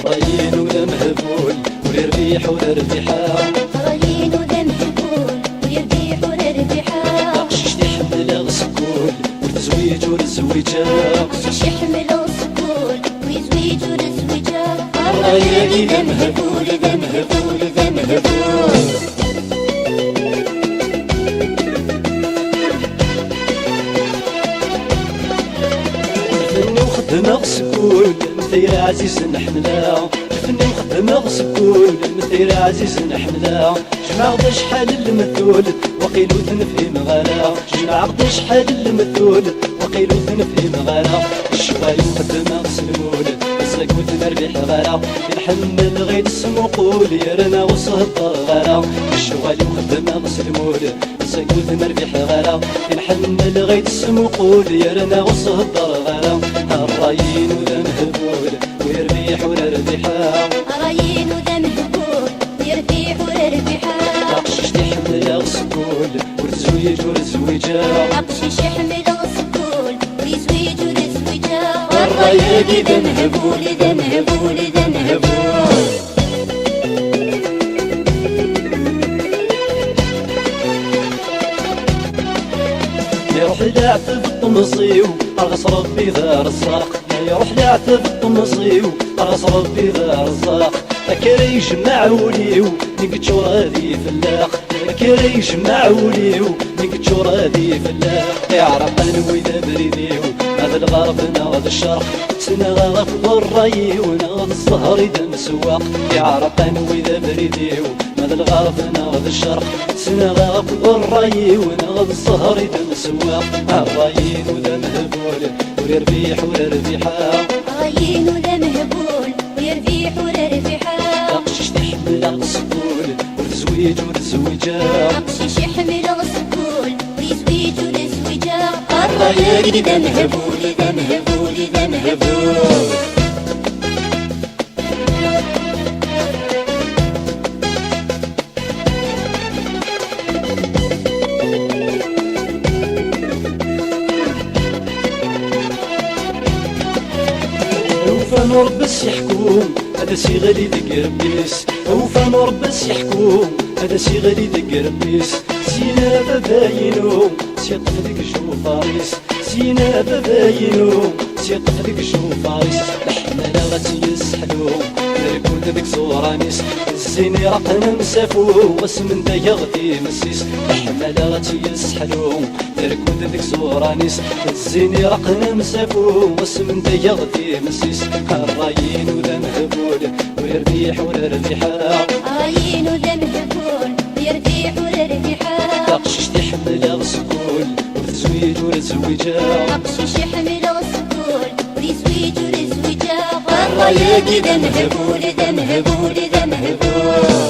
الرايين وذا مهبول ويربيح ولا ربيحة رايين وذا مهبول ويربيح ولا ربيحة بقشيش يحمل غسكول وتزويج ورزويجة بقشيش يحمل غسكول ويزويج ورزويجة الرايين ذا مهبول ذا مهبول ذا مهبول خدمة غسكول مثير عزيز نحملها فني خدمة غسكول مثير عزيز نحملها جمع غدا شحال المثول وقيل وتنفهم غلا جمع غدا شحال المثول وقيل وتنفهم غلا الشواي خدمة غسلمول مساك وتنربيح غلا نحمل غير السمقول يرنا وصهد غلا الشواي خدمة غسلمول مساك وتنربيح غلا نحمل غير السمقول يرنا وصهد غلا الرايين وذا مهبول ويربيح ولا ربيحة رايين وذا مهبول ويربيح ولا ربيحة بقشيش يحمل غسكول ورزويج ورزويجة بقشيش يحمل غسكول ويزويج ورزويجة الرايين ذا مهبول ذا مهبول ذا مهبول يروح لعتب الطمصيو أرغس ربي ذا رزاق يروح لعتب الطمصيو أرغس ربي ذا رزاق أكريش معوليو نقتشور هذي فلاق أكريش معوليو نقتشور هذي فلاق يعرف أنا وإذا بريديو هذا الغرب ناض الشرق سنة غرف الراي وناض الزهر إذا مسواق يعرف أنا وإذا بريديو هذا الغرب ناض الشرق سنة غرف الراي وناض الزهر إذا مسواق الرايين وذا مهبول ويربيح ولا ربيحة رايين وذا مهبول ويربيح ولا ربيحة بقشيش تحمل غسكول ورزويج ورزويجة بقشيش يحمل غسكول ويزويج ورزويجة الرايين ذا مهبول ذا مهبول ذا مهبول نور بس يحكوم هذا سي غالي دق ربيس وفا نور بس يحكوم هذا سي غالي دق ربيس سينا باباينو سيقف ديك جو فارس سينا باباينو سيقف ديك جو فارس الحمالة غاتي يسحلو نركود ديك صورانيس الزيني رقنا مسافو واسم نتا غادي مسيس الحمالة غاتي يسحلو نركود ديك صورانيس الزيني رقنا مسافو واسم نتا غادي مسيس الرايين وذا مهبول ويربيح ولا ربيحة رايين وذا مهبول ويربيح ولا ربيحة بقشيش تحمل غسكول وتزويج ورزويجة بقشيش يحمل غسكول ويزويج ورزويجة الرايين ذا مهبول ذا مهبول ذا مهبول